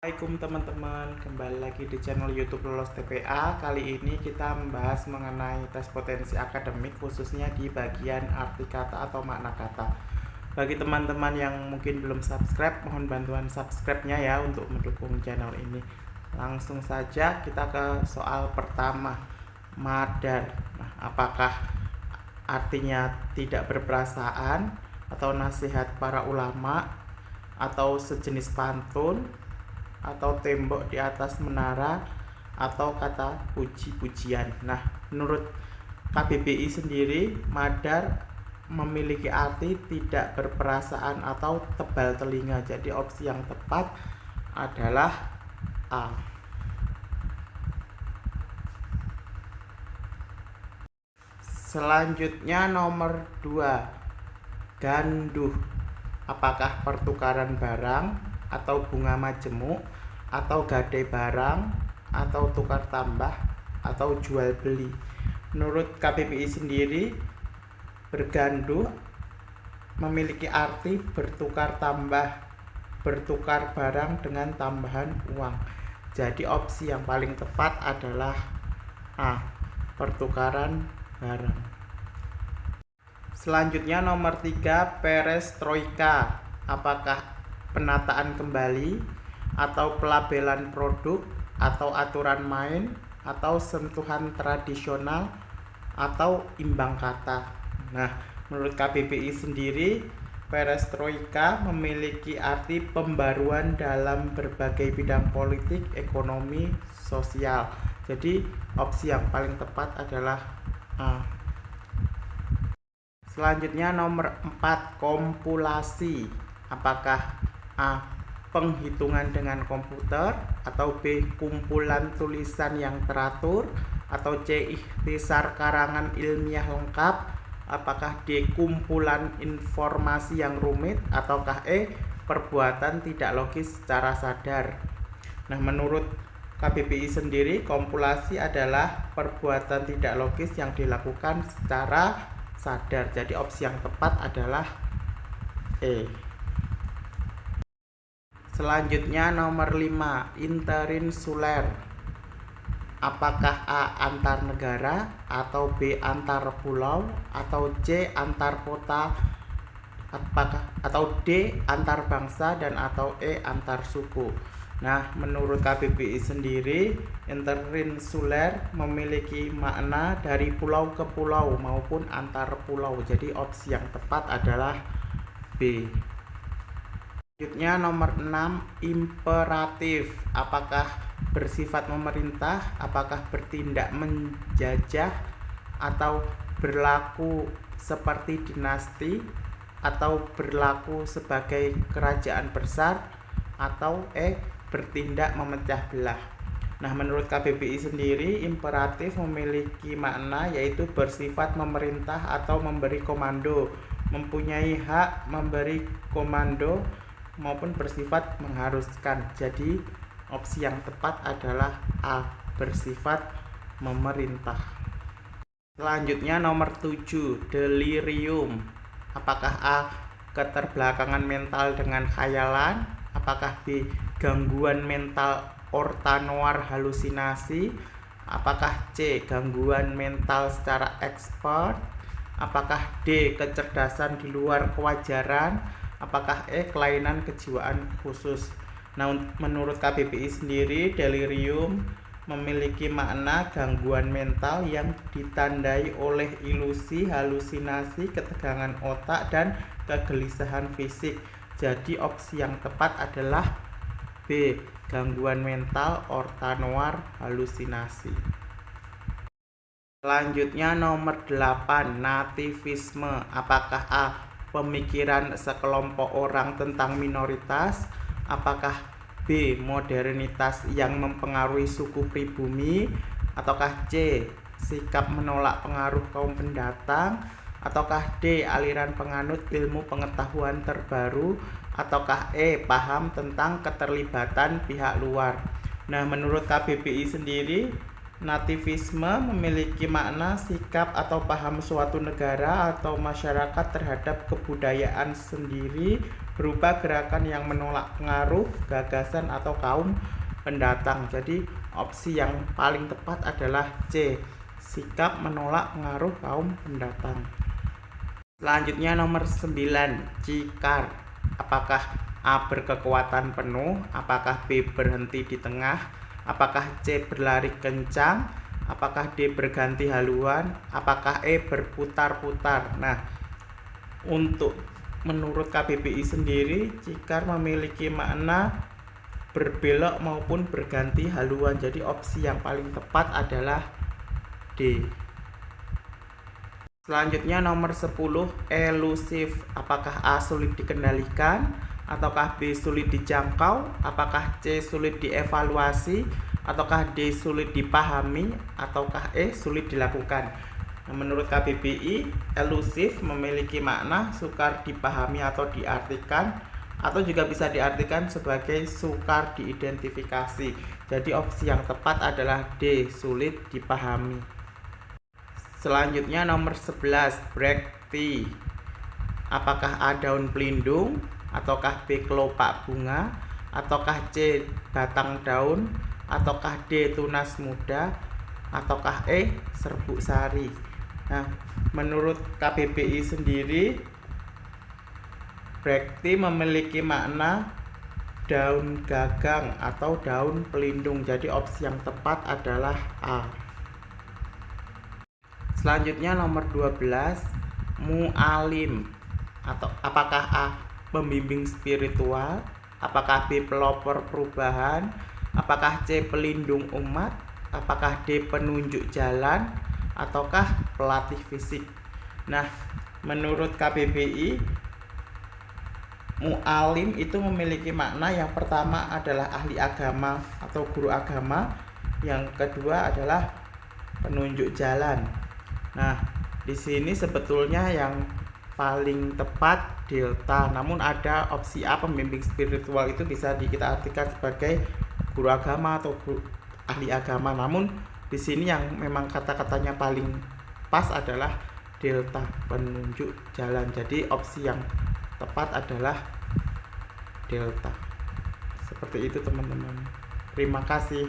Assalamualaikum teman-teman, kembali lagi di channel YouTube Lolos TPA. Kali ini kita membahas mengenai tes potensi akademik, khususnya di bagian arti kata atau makna kata. Bagi teman-teman yang mungkin belum subscribe, mohon bantuan subscribe-nya ya untuk mendukung channel ini. Langsung saja kita ke soal pertama, madar. Nah, apakah artinya tidak berperasaan, atau nasihat para ulama, atau sejenis pantun, atau tembok di atas menara, atau kata puji-pujian. Nah, menurut KBBI sendiri, madar memiliki arti tidak berperasaan atau tebal telinga. Jadi opsi yang tepat adalah A. Selanjutnya nomor 2, ganduh. Apakah pertukaran barang, atau bunga majemuk, atau gadai barang, atau tukar tambah, atau jual beli? Menurut KBBI sendiri, berganduh memiliki arti bertukar barang dengan tambahan uang. Jadi opsi yang paling tepat adalah A, pertukaran barang. Selanjutnya nomor 3, perestroika. Apakah penataan kembali, atau pelabelan produk, atau aturan main, atau sentuhan tradisional, atau imbang kata? Nah, menurut KBBI sendiri, perestroika memiliki arti pembaruan dalam berbagai bidang politik, ekonomi, sosial. Jadi opsi yang paling tepat adalah A. Selanjutnya nomor 4, kompulasi. Apakah A, penghitungan dengan komputer, atau B, kumpulan tulisan yang teratur, atau C, ikhtisar karangan ilmiah lengkap, apakah D, kumpulan informasi yang rumit, ataukah E, perbuatan tidak logis secara sadar? Nah, menurut KBBI sendiri, kompulasi adalah perbuatan tidak logis yang dilakukan secara sadar. Jadi opsi yang tepat adalah E. Selanjutnya nomor 5, interinsuler. Apakah A, antar negara, atau B, antar pulau, atau C, antar kota, atau D, antar bangsa, dan atau E, antar suku? Nah, menurut KBBI sendiri, interinsuler memiliki makna dari pulau ke pulau maupun antar pulau. Jadi opsi yang tepat adalah B. Selanjutnya nomor 6, imperatif. Apakah bersifat memerintah, apakah bertindak menjajah, atau berlaku seperti dinasti, atau berlaku sebagai kerajaan besar, atau E, bertindak memecah belah? Nah, menurut KBBI sendiri, imperatif memiliki makna yaitu bersifat memerintah atau memberi komando, mempunyai hak memberi komando, maupun bersifat mengharuskan. Jadi opsi yang tepat adalah A, bersifat memerintah. Selanjutnya nomor 7, delirium. Apakah A, keterbelakangan mental dengan khayalan, apakah B, gangguan mental ortanoir halusinasi, apakah C, gangguan mental secara ekspert, apakah D, kecerdasan di luar kewajaran, apakah E, kelainan kejiwaan khusus? Nah, menurut KBBI sendiri, delirium memiliki makna gangguan mental yang ditandai oleh ilusi, halusinasi, ketegangan otak, dan kegelisahan fisik. Jadi opsi yang tepat adalah B, gangguan mental ortanoir halusinasi. Selanjutnya nomor 8, nativisme. Apakah A, pemikiran sekelompok orang tentang minoritas, apakah B, modernitas yang mempengaruhi suku pribumi, ataukah C, sikap menolak pengaruh kaum pendatang, ataukah D, aliran penganut ilmu pengetahuan terbaru, ataukah E, paham tentang keterlibatan pihak luar? Nah, menurut KBBI sendiri, Nativisme memiliki makna sikap atau paham suatu negara atau masyarakat terhadap kebudayaan sendiri berupa gerakan yang menolak pengaruh, gagasan, atau kaum pendatang. Jadi opsi yang paling tepat adalah C, sikap menolak pengaruh kaum pendatang. Selanjutnya nomor 9, cikar. Apakah A berkekuatan penuh, apakah B berhenti di tengah, apakah C berlari kencang, apakah D berganti haluan, apakah E berputar-putar. Nah, untuk menurut KBBI sendiri, cikar memiliki makna berbelok maupun berganti haluan. Jadi opsi yang paling tepat adalah D. Selanjutnya nomor 10, elusif. Apakah A sulit dikendalikan, ataukah B sulit dijangkau, apakah C sulit dievaluasi, ataukah D sulit dipahami, ataukah E sulit dilakukan. Nah, menurut KBBI, elusif memiliki makna sukar dipahami atau diartikan, atau juga bisa diartikan sebagai sukar diidentifikasi. Jadi opsi yang tepat adalah D, sulit dipahami. Selanjutnya nomor 11, brekti. Apakah A daun pelindung, ataukah B kelopak bunga, ataukah C batang daun, ataukah D tunas muda, ataukah E serbuk sari. Nah, menurut KBBI sendiri, brekti memiliki makna daun gagang atau daun pelindung. Jadi opsi yang tepat adalah A. Selanjutnya nomor 12, mu'alim. Atau apakah A pembimbing spiritual, apakah B pelopor perubahan, apakah C pelindung umat, apakah D penunjuk jalan, ataukah pelatih fisik. Nah, menurut KBBI, mu'alim itu memiliki makna yang pertama adalah ahli agama atau guru agama, yang kedua adalah penunjuk jalan. Nah, di sini sebetulnya yang paling tepat delta, namun ada opsi A pembimbing spiritual, itu bisa kita artikan sebagai guru agama atau ahli agama. Namun di sini yang memang kata-katanya paling pas adalah delta, penunjuk jalan. Jadi opsi yang tepat adalah delta. Seperti itu teman-teman. Terima kasih.